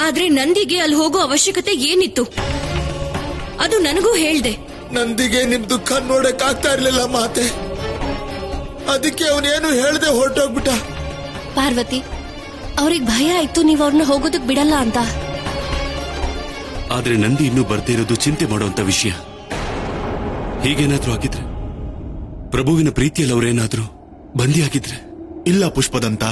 ಆದ್ರೆ ನಂದಿಗೆ ಅಲ್ಲಿ ಹೋಗೋ ಅವಶ್ಯಕತೆ ಏನಿತ್ತು ಅದು ನನಗೂ ಹೇಳ್ದೆ. ನಂದಿಗೆ ನಿಮ್ ದುಃಖ ನೋಡಕ್ ಆಗ್ತಾ ಇರ್ಲಿಲ್ಲ ಮಾತೆ, ಅದಕ್ಕೆ ಅವನೇನು ಹೇಳ್ದೆ ಹೊರಟೋಗ್ಬಿಟ್ಟ. ಪಾರ್ವತಿ, ಅವ್ರಿಗೆ ಭಯ ಆಯ್ತು ನೀವ್ ಅವ್ರನ್ನ ಹೋಗೋದಕ್ ಬಿಡಲ್ಲ ಅಂತ. ಆದ್ರೆ ನಂದಿ ಇನ್ನೂ ಬರ್ದೇ ಇರೋದು ಚಿಂತೆ ಮಾಡುವಂತ ವಿಷಯ. ಹೀಗೇನಾದ್ರೂ ಆಗಿದ್ರೆ, ಪ್ರಭುವಿನ ಪ್ರೀತಿಯಲ್ಲಿ ಅವರೇನಾದ್ರೂ ಬಂದಿಯಾಗಿದ್ರೆ? ಇಲ್ಲ ಪುಷ್ಪದಂತ,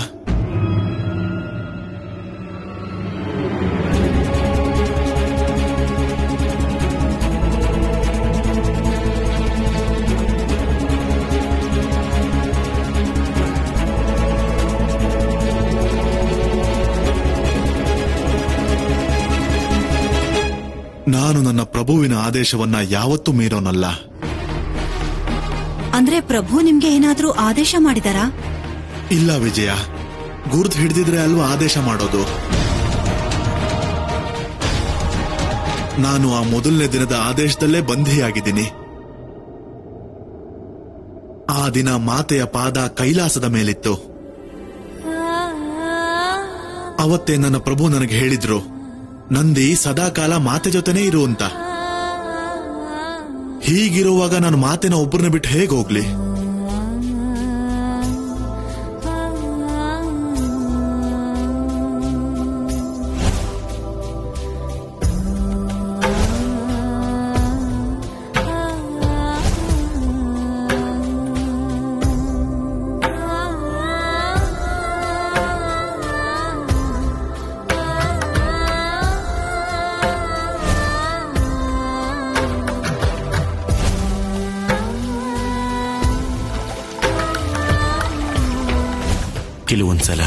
ನಾನು ನನ್ನ ಪ್ರಭುವಿನ ಆದೇಶವನ್ನ ಯಾವತ್ತೂ ಮೀರೋನಲ್ಲ. ಅಂದ್ರೆ ಪ್ರಭು ನಿಮ್ಗೆ ಏನಾದ್ರೂ ಆದೇಶ ಮಾಡಿದಾರಾ? ಇಲ್ಲ ವಿಜಯ, ಗುರ್ತು ಹಿಡಿದಿದ್ರೆ ಅಲ್ವಾ ಆದೇಶ ಮಾಡೋದು. ನಾನು ಆ ಮೊದಲನೇ ದಿನದ ಆದೇಶದಲ್ಲೇ ಬಂಧಿಯಾಗಿದ್ದೀನಿ. ಆ ದಿನ ಮಾತೆಯ ಪಾದ ಕೈಲಾಸದ ಮೇಲಿತ್ತು. ಅವತ್ತೇ ನನ್ನ ಪ್ರಭು ನನಗೆ ಹೇಳಿದ್ರು, ನಂದಿ ಸದಾಕಾಲ ಮಾತೆ ಜೊತೆನೇ ಇರು ಅಂತ. ಹೀಗಿರುವಾಗ ನಾನು ಮಾತೆನ ಒಬ್ಬರನ್ನ ಬಿಟ್ಟು ಹೇಗೆ ಹೋಗ್ಲಿ? ಕೆಲವೊಂದ್ಸಲ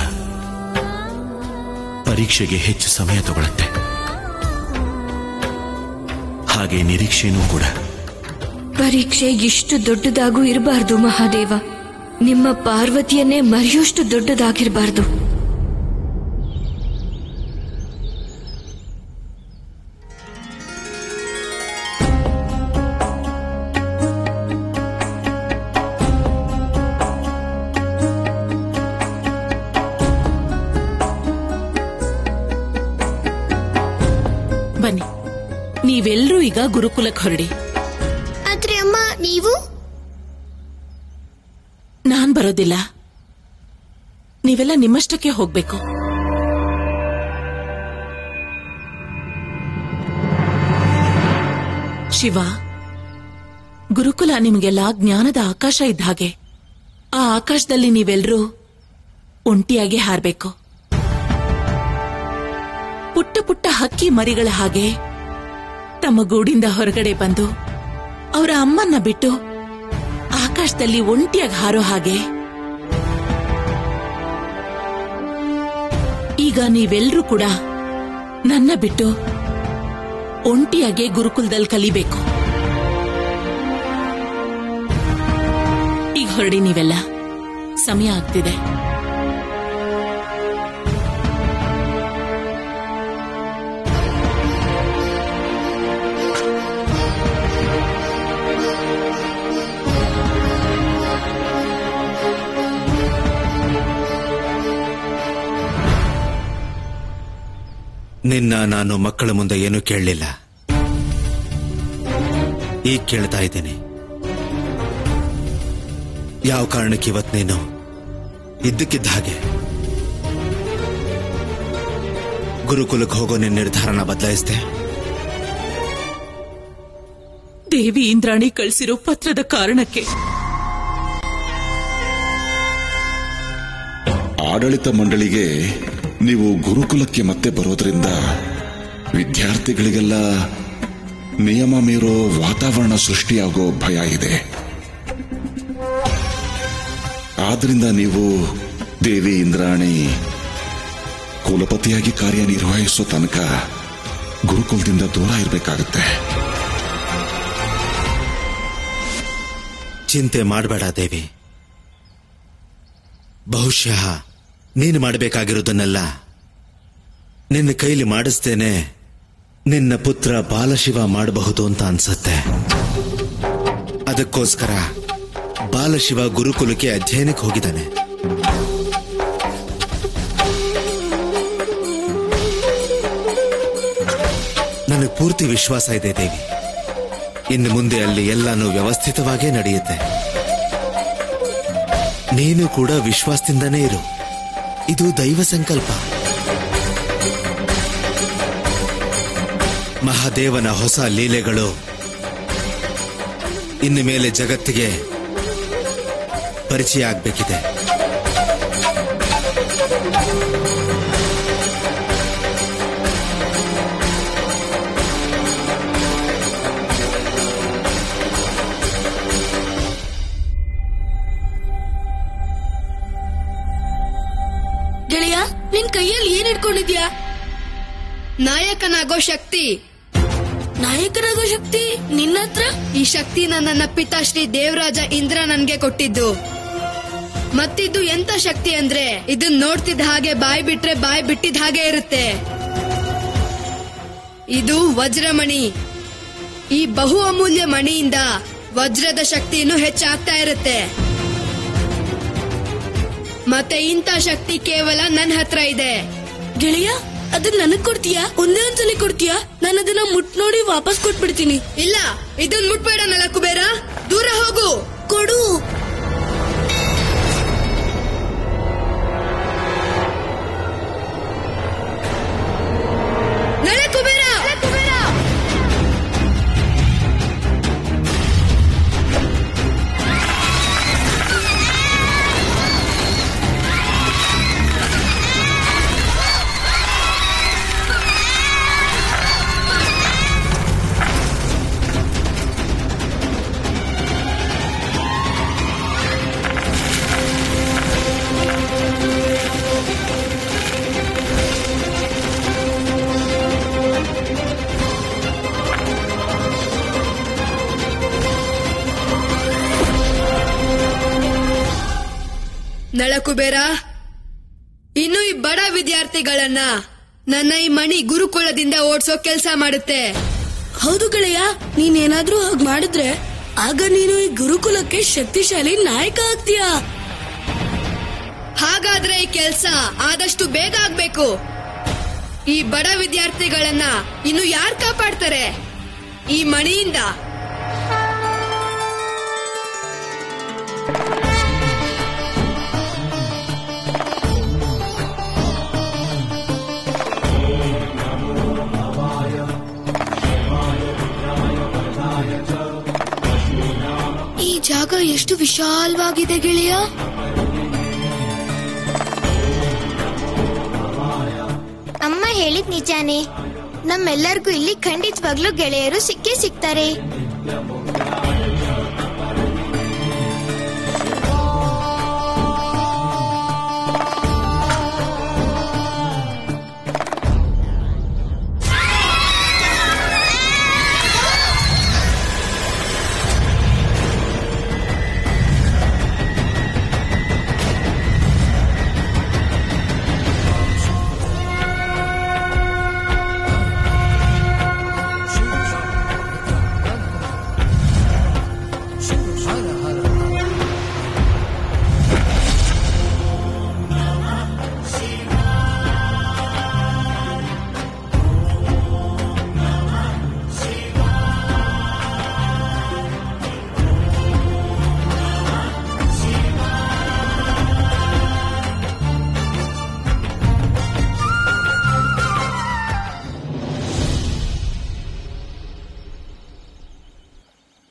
ಪರೀಕ್ಷೆಗೆ ಹೆಚ್ಚು ಸಮಯ ತಗೊಳುತ್ತೆ, ಹಾಗೆ ನಿರೀಕ್ಷೆನೂ ಕೂಡ. ಪರೀಕ್ಷೆ ಇಷ್ಟು ದೊಡ್ಡದಾಗೂ ಇರಬಾರ್ದು ಮಹಾದೇವ. ನಿಮ್ಮ ಪಾರ್ವತಿಯನ್ನೇ ಮರೆಯೋಷ್ಟು ದೊಡ್ಡದಾಗಿರಬಾರ್ದು. ಬನ್ನಿ, ನೀವೆಲ್ಲರೂ ಈಗ ಗುರುಕುಲಕ್ಕೆ ಹೊರಡಿ. ಆದ್ರೆ ಅಮ್ಮ, ನೀವು? ನಾನ್ ಬರೋದಿಲ್ಲ. ನೀವೆಲ್ಲ ನಿಮ್ಮಷ್ಟಕ್ಕೆ ಹೋಗ್ಬೇಕು. ಶಿವ, ಗುರುಕುಲ ನಿಮಗೆಲ್ಲ ಜ್ಞಾನದ ಆಕಾಶ ಇದ್ದ ಹಾಗೆ. ಆ ಆಕಾಶದಲ್ಲಿ ನೀವೆಲ್ಲರೂ ಒಂಟಿಯಾಗಿ ಹಾರಬೇಕು. ಪುಟ್ಟ ಪುಟ್ಟ ಹಕ್ಕಿ ಮರಿಗಳ ಹಾಗೆ ತಮ್ಮ ಗೂಡಿಂದ ಹೊರಗಡೆ ಬಂದು ಅವರ ಅಮ್ಮನ್ನ ಬಿಟ್ಟು ಆಕಾಶದಲ್ಲಿ ಒಂಟಿಯಾಗಿ ಹಾರೋ ಹಾಗೆ. ಈಗ ನೀವೆಲ್ಲರೂ ಕೂಡ ನನ್ನ ಬಿಟ್ಟು ಒಂಟಿಯಾಗಿ ಗುರುಕುಲದಲ್ಲಿ ಕಲಿಬೇಕು. ಈಗ ಹೊರಡಿ, ನೀವೆಲ್ಲ. ಸಮಯ ಆಗ್ತಿದೆ. ನಿನ್ನ ನಾನು ಮಕ್ಕಳ ಮುಂದೆ ಏನೂ ಕೇಳಲಿಲ್ಲ, ಈಗ ಕೇಳ್ತಾ ಇದ್ದೀನಿ. ಯಾವ ಕಾರಣಕ್ಕೆ ಇವತ್ತು ನೀನು ಇದ್ದಕ್ಕಿದ್ದ ಹಾಗೆ ಗುರುಕುಲಕ್ಕೆ ಹೋಗೋ ನಿನ್ನ ನಿರ್ಧಾರನ ಬದಲಾಯಿಸಿದೆ? ದೇವಿ ಇಂದ್ರಾಣಿ ಕಳಿಸಿರೋ ಪತ್ರದ ಕಾರಣಕ್ಕೆ. ಆಡಳಿತ ಮಂಡಳಿಗೆ ನೀವು ಗುರುಕುಲಕ್ಕೆ ಮತ್ತೆ ಬರೋದ್ರಿಂದ ವಿದ್ಯಾರ್ಥಿಗಳಿಗೆಲ್ಲ ನಿಯಮ ಮೀರೋ ವಾತಾವರಣ ಸೃಷ್ಟಿಯಾಗೋ ಭಯ ಇದೆ. ಆದ್ರಿಂದ ನೀವು ದೇವಿ ಇಂದ್ರಾಣಿ ಕುಲಪತಿಯಾಗಿ ಕಾರ್ಯನಿರ್ವಹಿಸೋ ತನಕ ಗುರುಕುಲದಿಂದ ದೂರ ಇರಬೇಕಾಗುತ್ತೆ. ಚಿಂತೆ ಮಾಡಬೇಡ ದೇವಿ. ಬಹುಶಃ ನೀನು ಮಾಡಬೇಕಾಗಿರೋದನ್ನೆಲ್ಲ ನಿನ್ನ ಕೈಲಿ ಮಾಡಿಸ್ತೇನೆ ನಿನ್ನ ಪುತ್ರ ಬಾಲಶಿವ ಮಾಡಬಹುದು ಅಂತ ಅನ್ಸತ್ತೆ. ಅದಕ್ಕೋಸ್ಕರ ಬಾಲಶಿವ ಗುರುಕುಲಕ್ಕೆ ಅಧ್ಯಯನಕ್ಕೆ ಹೋಗಿದ್ದಾನೆ. ವಿಶ್ವಾಸ ಇದೆ ದೇವಿ. ಇನ್ನು ಮುಂದೆ ಅಲ್ಲಿ ಎಲ್ಲಾನು ವ್ಯವಸ್ಥಿತವಾಗೇ ನಡೆಯುತ್ತೆ. ನೀನು ಕೂಡ ವಿಶ್ವಾಸದಿಂದನೇ ಇರು. ಇದು ದೈವ ಸಂಕಲ್ಪ. ಮಹಾದೇವನ ಹೊಸ ಲೀಲೆಗಳು ಇನ್ನು ಮೇಲೆ ಜಗತ್ತಿಗೆ ಪರಿಚಯ ಆಗಬೇಕಿದೆ. ಗೆಳೆಯ, ನಿನ್ ಕೈಯಲ್ಲಿ ಏನ್ ಇಟ್ಕೊಂಡಿದ್ಯಾ? ನಾಯಕನಾಗೋ ಶಕ್ತಿ. ನಾಯಕನಾಗೋ ಶಕ್ತಿ ನಿನ್ನ ಹತ್ರ? ಈ ಶಕ್ತಿನ ನನ್ನ ಪಿತಾಶ್ರೀ ದೇವರಾಜ ಇಂದ್ರ ನನ್ಗೆ ಕೊಟ್ಟಿದ್ದು. ಮತ್ತಿದ್ದು ಎಂತ ಶಕ್ತಿ ಅಂದ್ರೆ ಇದನ್ ನೋಡ್ತಿದ್ದ ಹಾಗೆ ಬಾಯಿ ಬಿಟ್ರೆ ಬಾಯಿ ಬಿಟ್ಟಿದ ಹಾಗೆ ಇರುತ್ತೆ. ಇದು ವಜ್ರಮಣಿ. ಈ ಬಹು ಅಮೂಲ್ಯ ಮಣಿಯಿಂದ ವಜ್ರದ ಶಕ್ತಿ ಇನ್ನೂ ಹೆಚ್ಚಾಗ್ತಾ ಇರುತ್ತೆ. ಮತ್ತೆ ಇಂಥ ಶಕ್ತಿ ಕೇವಲ ನನ್ನ ಹತ್ರ ಇದೆ. ಗೆಳೆಯ, ಅದನ್ನ ನನಗ್ ಕೊಡ್ತೀಯಾ? ಒಂದೇ ಒಂದ್ಸಲಿ ಕೊಡ್ತೀಯಾ? ನಾನು ಅದನ್ನ ಮುಟ್ ನೋಡಿ ವಾಪಸ್ ಕೊಟ್ಬಿಡ್ತೀನಿ. ಇಲ್ಲ, ಇದನ್ ಮುಟ್ಬೇಡ ನಲಕುಬೇರ, ದೂರ ಹೋಗು. ಕೊಡು. ನಲಕುಬೇರ, ನಳಕುಬೇರ, ಇನ್ನು ಈ ಬಡ ವಿದ್ಯಾರ್ಥಿಗಳನ್ನ ನನ್ನ ಈ ಮಣಿ ಗುರುಕುಲದಿಂದ ಓಡಿಸೋ ಕೆಲಸ ಮಾಡುತ್ತೆ. ಹೌದು ಗೆಳೆಯ, ನೀನೇನಾದ್ರೂ ಹಾಗ್ ಮಾಡಿದ್ರೆ ಆಗ ನೀನು ಈ ಗುರುಕುಲಕ್ಕೆ ಶಕ್ತಿಶಾಲಿ ನಾಯಕ ಆಗ್ತೀಯಾ. ಹಾಗಾದ್ರೆ ಈ ಕೆಲಸ ಆದಷ್ಟು ಬೇಗ ಆಗ್ಬೇಕು. ಈ ಬಡ ವಿದ್ಯಾರ್ಥಿಗಳನ್ನ ಇನ್ನು ಯಾರು ಕಾಪಾಡ್ತಾರೆ? ಈ ಮಣಿಯಿಂದ. ಈ ಜಾಗ ಎಷ್ಟು ವಿಶಾಲವಾಗಿದೆ ಗೆಳೆಯ. ಅಮ್ಮ ಹೇಳಿದ್ ನಿಜಾನೇ. ನಮ್ಮೆಲ್ಲರಿಗೂ ಇಲ್ಲಿ ಖಂಡಿತವಾಗ್ಲೂ ಗೆಳೆಯರು ಸಿಕ್ಕೇ ಸಿಗ್ತಾರೆ.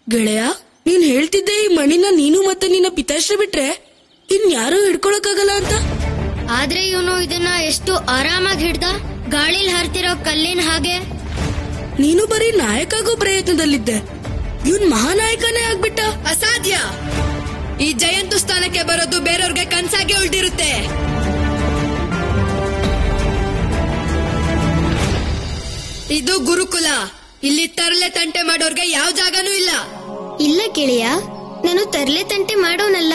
ಗೆಳೆಯ, ನೀನ್ ಹೇಳ್ತಿದ್ದೆ ಈ ಮಣಿನ ನೀನು ಮತ್ತೆ ನಿನ್ನ ಪಿತಾಶ್ರೀ ಬಿಟ್ರೆ ಇನ್ಯಾರೂ ಹಿಡ್ಕೊಳಕ್ಕಾಗಲ್ಲ ಅಂತ. ಆದ್ರೆ ಇವನು ಇದನ್ನ ಎಷ್ಟು ಆರಾಮಾಗಿ ಹಿಡ್ದ, ಗಾಳಿಲ್ ಹರ್ತಿರೋ ಕಲ್ಲಿನ ಹಾಗೆ. ನೀನು ಬರೀ ನಾಯಕ ಆಗೋ ಪ್ರಯತ್ನದಲ್ಲಿದ್ದೆ, ಇವನ್ ಮಹಾನಾಯಕನೇ ಆಗ್ಬಿಟ್ಟ. ಅಸಾಧ್ಯ. ಈ ಜಯಂತು ಸ್ಥಾನಕ್ಕೆ ಬರೋದು ಬೇರೆಯವ್ರಿಗೆ ಕನ್ಸಾಗಿ ಉಳ್ದಿರುತ್ತೆ. ಇದು ಗುರುಕುಲ. ಇಲ್ಲಿ ತರಲೆ ತಂಟೆ ಮಾಡೋರ್ಗೆ ಯಾವ ಜಾಗನೂ ಇಲ್ಲ. ಇಲ್ಲ ಗೆಳೆಯ, ನಾನು ತರ್ಲೆ ತಂಟೆ ಮಾಡೋನಲ್ಲ.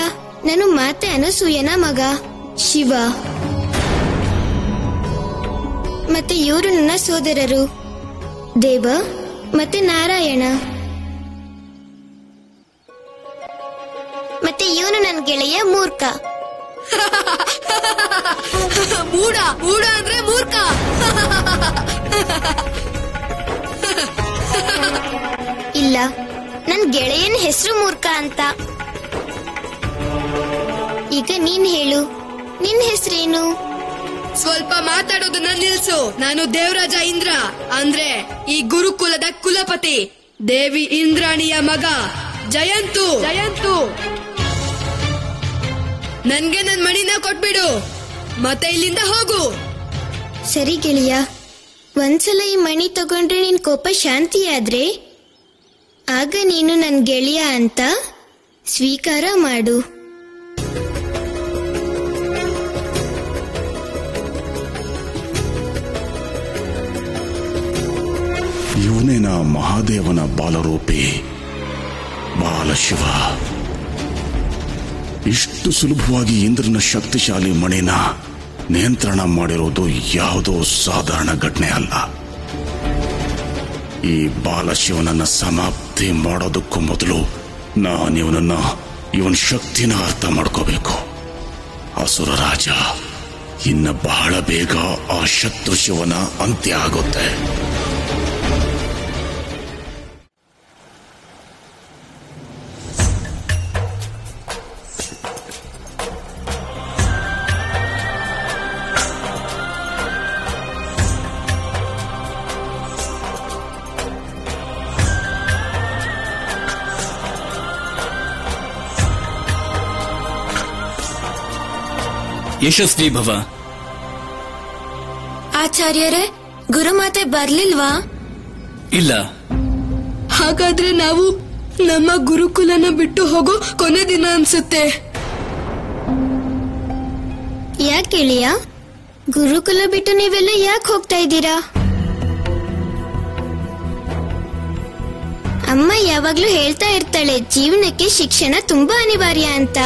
ನಾನು ಮಾತೆ ಅನಸೂಯನ ಮಗ ಶಿವ. ಮತ್ತೆ ಇವರು ನನ್ನ ಸೋದರರು ದೇವ ಮತ್ತೆ ನಾರಾಯಣ. ಮತ್ತೆ ಇವನು ನನ್ನ ಗೆಳೆಯ ಮೂರ್ಖ. ಮೂಡ ಮೂಡ ಅಂದ್ರೆ ಮೂರ್ಖ. ಇಲ್ಲ, ನನ್ ಗೆಳೆಯನ ಹೆಸರು ಮೂರ್ಖ ಅಂತ. ಈಗ ನೀನ್ ಹೇಳು, ನಿನ್ ಹೆಸರೇನು? ಸ್ವಲ್ಪ ಮಾತಾಡೋದನ್ನ ನಿಲ್ಸು. ನಾನು ದೇವರಾಜ ಇಂದ್ರ, ಅಂದ್ರೆ ಈ ಗುರುಕುಲದ ಕುಲಪತಿ, ದೇವಿ ಇಂದ್ರಾಣಿಯ ಮಗ ಜಯಂತು. ನನ್ಗೆ ನನ್ ಮಣಿನ ಕೊಟ್ಬಿಡು, ಮತ್ತೆ ಇಲ್ಲಿಂದ ಹೋಗು. ಸರಿ ಗೆಳೆಯ, ಒಂದ್ಸಲ ಈ ಮಣಿ ತಗೊಂಡ್ರೆ ನಿನ್ ಕೋಪ ಶಾಂತಿಯಾದ್ರೆ ಆಗ ನೀನು ನನ್ ಗೆಳೆಯ ಅಂತ ಸ್ವೀಕಾರ ಮಾಡು. ಇವನೇನ ಮಹಾದೇವನ ಬಾಲರೂಪಿ ಬಾಲಶಿವ. ಇಷ್ಟು ಸುಲಭವಾಗಿ ಇಂದ್ರನ ಶಕ್ತಿಶಾಲಿ ಮಣಿನ ನಿಯಂತ್ರಣ ಮಾಡಿರೋದು ಯಾವುದೋ ಸಾಧಾರಣ ಘಟನೆ ಅಲ್ಲ. ಈ ಬಾಲಶಿವನನ್ನ ಸಮಾಪ್ತಿ ಮಾಡೋದಕ್ಕೂ ಮೊದಲು ಇವನ ಶಕ್ತಿನ ಅರ್ಥ ಮಾಡ್ಕೋಬೇಕು. ಅಸುರ ರಾಜ ಇನ್ನ ಬಹಳ ಬೇಗ ಆ ಶತ್ರು ಶಿವನ ಅಂತ್ಯ ಆಗುತ್ತೆ. ಯಶಸ್ವಿ ಭವ. ಆಚಾರ್ಯರೇ, ಗುರುಮಾತೆ ಬರ್ಲಿಲ್ವಾ? ಇಲ್ಲ. ಹಾಗಾದ್ರೆ ನಾವು ನಮ್ಮ ಗುರುಕುಲನ ಬಿಟ್ಟು ಹೋಗೋ ಕೊನೆ ದಿನ ಅನ್ಸುತ್ತೆ. ಯಾಕೆ ಗೆಳೆಯ, ಗುರುಕುಲ ಬಿಟ್ಟು ನೀವೆಲ್ಲ ಯಾಕೆ ಹೋಗ್ತಾ ಇದ್ದೀರಾ? ಅಮ್ಮ ಯಾವಾಗ್ಲೂ ಹೇಳ್ತಾ ಇರ್ತಾಳೆ, ಜೀವನಕ್ಕೆ ಶಿಕ್ಷಣ ತುಂಬಾ ಅನಿವಾರ್ಯ ಅಂತ.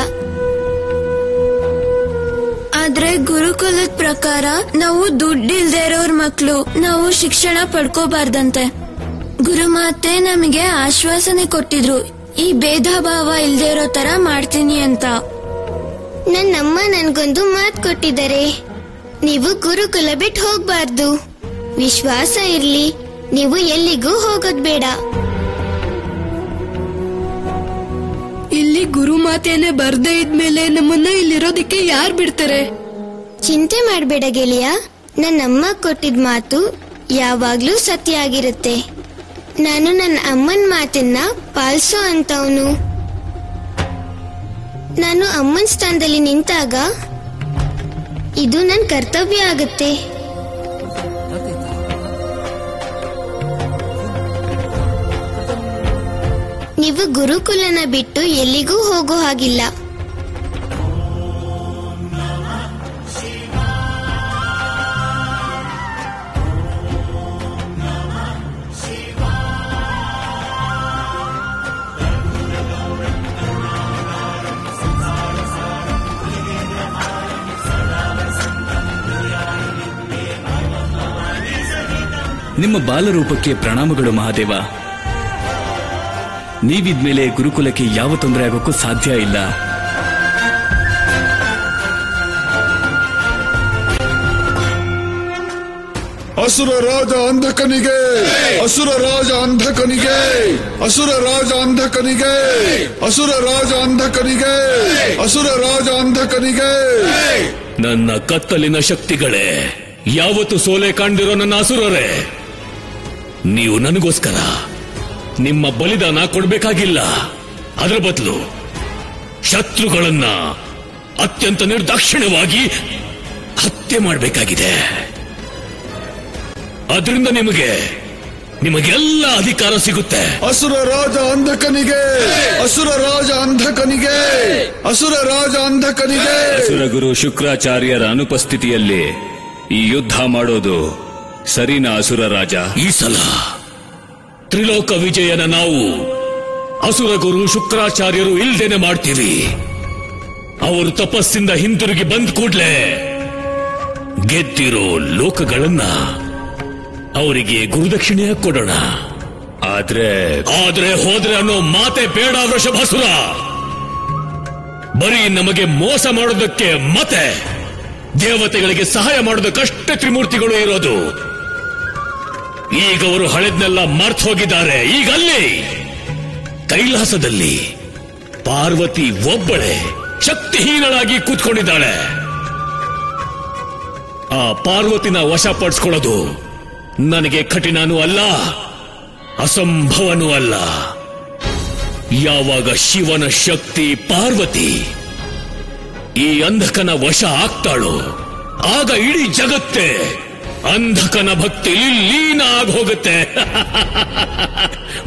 ಆದ್ರೆ ಗುರುಕುಲದ ಪ್ರಕಾರ ನಾವು ದುಡ್ಡಿಲ್ದೇ ಇರೋರ್ ಮಕ್ಳು, ನಾವು ಶಿಕ್ಷಣ ಪಡ್ಕೋಬಾರ್ದಂತೆ. ಗುರುಮಾತೆ ನಮಗೆ ಆಶ್ವಾಸನೆ ಕೊಟ್ಟಿದ್ರು, ಈ ಭೇದ ಭಾವ ಇಲ್ದೇ ಇರೋ ತರ ಮಾಡ್ತೀನಿ ಅಂತ. ನನ್ನಮ್ಮ ನನ್ಗೊಂದು ಮಾತು ಕೊಟ್ಟಿದ್ದಾರೆ, ನೀವು ಗುರುಕುಲ ಬಿಟ್ಟು ಹೋಗ್ಬಾರ್ದು. ವಿಶ್ವಾಸ ಇರ್ಲಿ, ನೀವು ಎಲ್ಲಿಗೂ ಹೋಗೋದ್ ಬೇಡ. ಇಲ್ಲಿ ಗುರುಮಾತೆನೆ ಬರ್ದೇ ಇದ್ಮೇಲೆ ನಮ್ಮನ್ನ ಇಲ್ಲಿರೋದಕ್ಕೆ ಯಾರ್ ಬಿಡ್ತಾರೆ? ಚಿಂತೆ ಮಾಡ್ಬೇಡ ಗೆಳೆಯ, ನನ್ನಮ್ಮ ಕೊಟ್ಟಿದ್ ಮಾತು ಯಾವಾಗ್ಲೂ ಸತ್ಯ ಆಗಿರುತ್ತೆ. ನಾನು ನನ್ನ ಅಮ್ಮನ್ ಮಾತನ್ನ ಪಾಲಿಸೋ ಅಂತವನು. ನಾನು ಅಮ್ಮನ್ ಸ್ಥಾನದಲ್ಲಿ ನಿಂತಾಗ ಇದು ನನ್ ಕರ್ತವ್ಯ ಆಗುತ್ತೆ. ನೀವು ಗುರುಕುಲನ ಬಿಟ್ಟು ಎಲ್ಲಿಗೂ ಹೋಗೋ ಹಾಗಿಲ್ಲ. ನಿಮ್ಮ ಬಾಲರೂಪಕ್ಕೆ ಪ್ರಣಾಮಗಳು ಮಹಾದೇವ. ನೀವಿದ್ಮೇಲೆ ಗುರುಕುಲಕ್ಕೆ ಯಾವ ತೊಂದರೆ ಆಗೋಕ್ಕೂ ಸಾಧ್ಯ ಇಲ್ಲ. ಅಸುರ ರಾಜ ಅಂಧಕನಿಗೆ, ಅಸುರ ರಾಜ ಅಂಧಕನಿಗೆ, ಅಸುರ ರಾಜ ಅಂಧಕನಿಗೆ, ಅಸುರ ರಾಜ ಅಂಧಕನಿಗೆ, ಅಸುರ ರಾಜ ಅಂಧಕನಿಗೆ. ನನ್ನ ಕತ್ತಲಿನ ಶಕ್ತಿಗಳೇ, ಯಾವತ್ತು ಸೋಲೆ ಕಾಣ್ದಿರೋ ನನ್ನ ಅಸುರರೇ, ನೀವು ನನಗೋಸ್ಕರ ನಿಮ್ಮ ಬಲಿದಾನ ಕೊಡಬೇಕಾಗಿಲ್ಲ. ಅದರ ಬದಲು ಶತ್ರುಗಳನ್ನ ಅತ್ಯಂತ ನಿರ್ದಾಕ್ಷಿಣ್ಯವಾಗಿ ಹತ್ಯೆ ಮಾಡಬೇಕಾಗಿದೆ. ಅದರಿಂದ ನಿಮಗೆಲ್ಲ ಅಧಿಕಾರ ಸಿಗುತ್ತೆ. ಅಸುರ ರಾಜ ಅಂಧಕನಿಗೆ, ಅಸುರ ರಾಜ ಅಂಧಕನಿಗೆ, ಅಸುರ ರಾಜ ಅಂಧಕನಿಗೆ. ಅಸುರ ಗುರು ಶುಕ್ರಾಚಾರ್ಯರ ಅನುಪಸ್ಥಿತಿಯಲ್ಲಿ ಈ ಯುದ್ಧ ಮಾಡೋದು ಸರಿನಾ ಅಸುರ ರಾಜ? ಈ ಸಲ ತ್ರಿಲೋಕ ವಿಜಯನ ನಾವು ಅಸುರ ಗುರು ಶುಕ್ರಾಚಾರ್ಯರು ಇಲ್ದೇನೆ ಮಾಡ್ತೀವಿ. ಅವರು ತಪಸ್ಸಿಂದ ಹಿಂತಿರುಗಿ ಬಂದ ಕೂಡ್ಲೆ ಗೆದ್ದಿರೋ ಲೋಕಗಳನ್ನ ಅವರಿಗೆ ಗುರುದಕ್ಷಿಣೆಯ ಕೊಡೋಣ. ಆದ್ರೆ ಹೋದ್ರೆ ಅನ್ನೋ ಮಾತೆ ಬೇಡ ವೃಷಭಾಸುರ. ಬರೀ ನಮಗೆ ಮೋಸ ಮಾಡೋದಕ್ಕೆ ಮತ್ತೆ ದೇವತೆಗಳಿಗೆ ಸಹಾಯ ಮಾಡೋದಕ್ಕಷ್ಟೇ ತ್ರಿಮೂರ್ತಿಗಳು ಇರೋದು. ಈಗ ಅವರು ಹಳೆದ್ನೆಲ್ಲ ಮರ್ತು ಹೋಗಿದ್ದಾರೆ. ಈಗ ಅಲ್ಲಿ ಕೈಲಾಸದಲ್ಲಿ ಪಾರ್ವತಿ ಒಬ್ಬಳೆ ಶಕ್ತಿಹೀನಳಾಗಿ ಕೂತ್ಕೊಂಡಿದ್ದಾಳೆ. ಆ ಪಾರ್ವತಿನ ವಶಪಡಿಸ್ಕೊಳ್ಳೋದು ನನಗೆ ಕಠಿಣನೂ ಅಲ್ಲ, ಅಸಂಭವನೂ ಅಲ್ಲ. ಯಾವಾಗ ಶಿವನ ಶಕ್ತಿ ಪಾರ್ವತಿ ಈ ಅಂಧಕನ ವಶ ಆಗ್ತಾಳೋ ಆಗ ಇಡೀ ಜಗತ್ತೇ ಅಂಧಕನ ಭಕ್ತಿ ಲೀನ ಆಗೋಗುತ್ತೆ.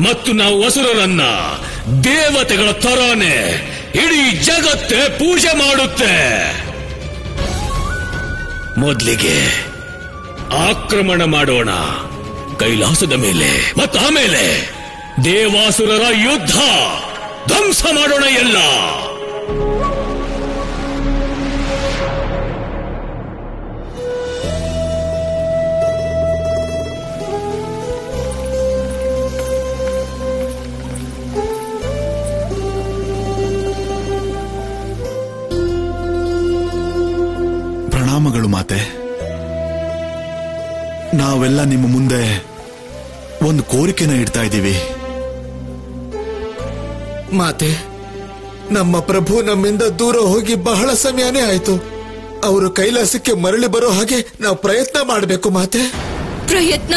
ಮತ್ತು ನಾವು ಅಸುರರನ್ನ ದೇವತೆಗಳ ತರಾನೆ ಇಡೀ ಜಗತ್ತೇ ಪೂಜೆ ಮಾಡುತ್ತೆ. ಮೊದಲಿಗೆ ಆಕ್ರಮಣ ಮಾಡೋಣ ಕೈಲಾಸದ ಮೇಲೆ, ಮತ್ತು ಆಮೇಲೆ ದೇವಾಸುರರ ಯುದ್ಧ ಧ್ವಂಸ ಮಾಡೋಣ ಎಲ್ಲ. ಪ್ರಣಾಮಗಳು ಮಾತೆ. ನಾವೆಲ್ಲ ನಿಮ್ಮ ಮುಂದೆ ಒಂದು ಕೋರಿಕೆನ ಇಡ್ತಾ ಇದ್ದೀವಿ. ಮಾತೆ, ನಮ್ಮ ಪ್ರಭು ನಮ್ಮಿಂದ ದೂರ ಹೋಗಿ ಬಹಳ ಸಮಯನೇ ಆಯ್ತು. ಅವರು ಕೈಲಾಸಕ್ಕೆ ಮರಳಿ ಬರೋ ಹಾಗೆ ನಾವು ಪ್ರಯತ್ನ ಮಾಡಬೇಕು ಮಾತೆ. ಪ್ರಯತ್ನ?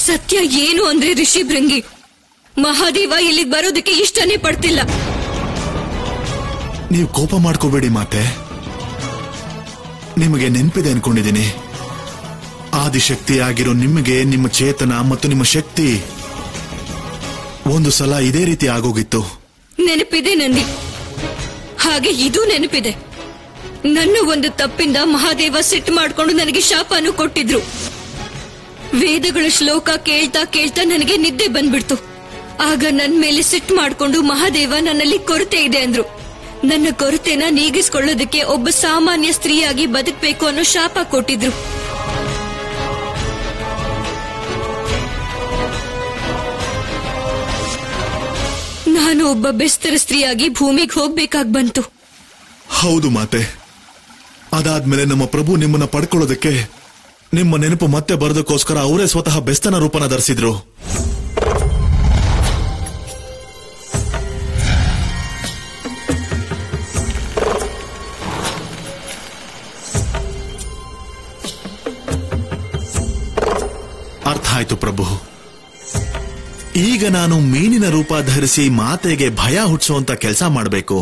ಸತ್ಯ ಏನು ಅಂದ್ರೆ ಋಷಿ ಭೃಂಗಿ, ಮಹಾದೇವ ಇಲ್ಲಿಗೆ ಬರೋದಕ್ಕೆ ಇಷ್ಟನೇ ಪಡ್ತಿಲ್ಲ. ನೀವು ಕೋಪ ಮಾಡ್ಕೋಬೇಡಿ ಮಾತೆ. ನಿಮಗೆ ನೆನಪಿದೆ ಅನ್ಕೊಂಡಿದ್ದೀನಿ. ಆದಿಶಕ್ತಿ ಆಗಿರೋ ನಿಮಗೆ ನಿಮ್ಮ ಚೇತನ ಮತ್ತು ನಿಮ್ಮ ಶಕ್ತಿ ಒಂದು ಸಲ ಇದೇ ರೀತಿ ಆಗೋಗಿತ್ತು. ನೆನಪಿದೆ ನಂದಿ, ಹಾಗೆ ಇದು ನೆನಪಿದೆ. ನನ್ನ ಒಂದು ತಪ್ಪಿಂದ ಮಹಾದೇವ ಸಿಟ್ಟು ಮಾಡ್ಕೊಂಡು ನನಗೆ ಶಾಪನೂ ಕೊಟ್ಟಿದ್ರು. ವೇದಗಳ ಶ್ಲೋಕ ಕೇಳ್ತಾ ಕೇಳ್ತಾ ನನಗೆ ನಿದ್ದೆ ಬಂದ್ಬಿಡ್ತು. ಆಗ ನನ್ನ ಮೇಲೆ ಸಿಟ್ಟು ಮಾಡ್ಕೊಂಡು ಮಹಾದೇವ ನನ್ನಲ್ಲಿ ಕೊರತೆ ಇದೆ ಅಂದ್ರು. ನನ್ನ ಕೊರತೆನ ನೀಗಿಸ್ಕೊಳ್ಳೋದಕ್ಕೆ ಒಬ್ಬ ಸಾಮಾನ್ಯ ಸ್ತ್ರೀಯಾಗಿ ಬದುಕಬೇಕು ಅನ್ನೋ ಶಾಪ ಕೊಟ್ಟಿದ್ರು. ನಾನು ಒಬ್ಬ ಬೆಸ್ತರ ಸ್ತ್ರೀಯಾಗಿ ಭೂಮಿಗೆ ಹೋಗ್ಬೇಕಾಗ್ ಬಂತು. ಹೌದು ಮಾತೆ. ಅದಾದ್ಮೇಲೆ ನಮ್ಮ ಪ್ರಭು ನಿಮ್ಮನ್ನ ಪಡ್ಕೊಳ್ಳೋದಕ್ಕೆ, ನಿಮ್ಮ ನೆನಪು ಮತ್ತೆ ಬರೋದಕ್ಕೋಸ್ಕರ ಅವರೇ ಸ್ವತಃ ಬೆಸ್ತನ ರೂಪನ ಧರಿಸಿದ್ರು. ಅರ್ಥ ಆಯ್ತು ಪ್ರಭು. ಈಗ ನಾನು ಮೀನಿನ ರೂಪ ಧರಿಸಿ ಮಾತೆಗೆ ಭಯ ಹುಟ್ಟಿಸುವಂತ ಕೆಲಸ ಮಾಡಬೇಕು.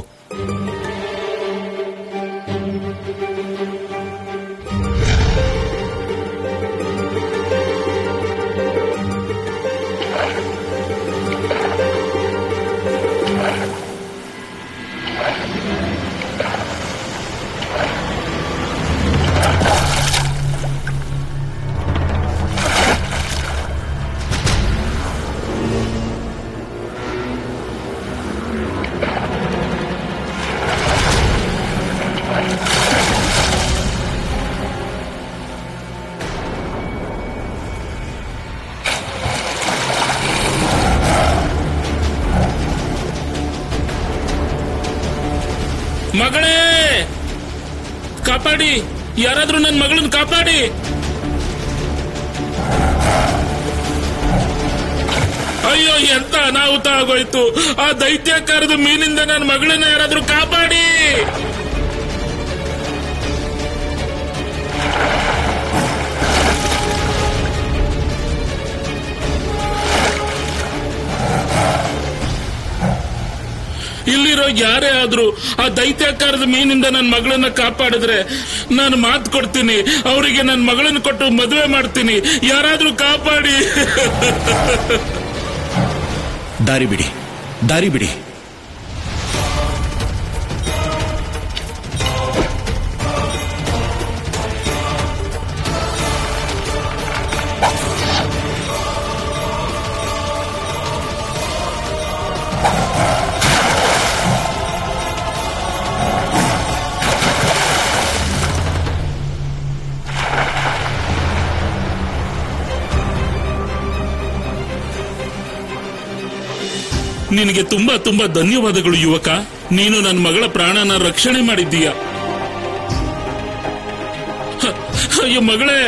ಮಗಳೇ ಕಾಪಾಡಿ, ಯಾರಾದ್ರೂ ನನ್ನ ಮಗಳನ್ನ ಕಾಪಾಡಿ. ಅಯ್ಯೋ, ಎಂತ ಅನಾಹುತ ಆಗೋಯ್ತು. ಆ ದೈತ್ಯಾಕಾರದ ಮೀನಿಂದ ನನ್ನ ಮಗಳನ್ನ ಯಾರಾದ್ರೂ ಕಾಪಾಡಿ. ಇಲ್ಲಿರೋ ಯಾರೇ ಆದ್ರೂ ಆ ದೈತ್ಯಾಕಾರದ ಮೀನಿಂದ ನನ್ನ ಮಗಳನ್ನ ಕಾಪಾಡಿದ್ರೆ ನಾನು ಮಾತು ಕೊಡ್ತೀನಿ, ಅವರಿಗೆ ನನ್ನ ಮಗಳನ್ನ ಕೊಟ್ಟು ಮದುವೆ ಮಾಡ್ತೀನಿ. ಯಾರಾದ್ರೂ ಕಾಪಾಡಿ. ದಾರಿ ಬಿಡಿ, ದಾರಿ ಬಿಡಿ. ನಿನಗೆ ತುಂಬಾ ತುಂಬಾ ಧನ್ಯವಾದಗಳು ಯುವಕ. ನೀನು ನನ್ನ ಮಗಳ ಪ್ರಾಣನ ರಕ್ಷಣೆ ಮಾಡಿದ್ದೀಯ. ಅಯ್ಯೋ ಮಗಳೇ,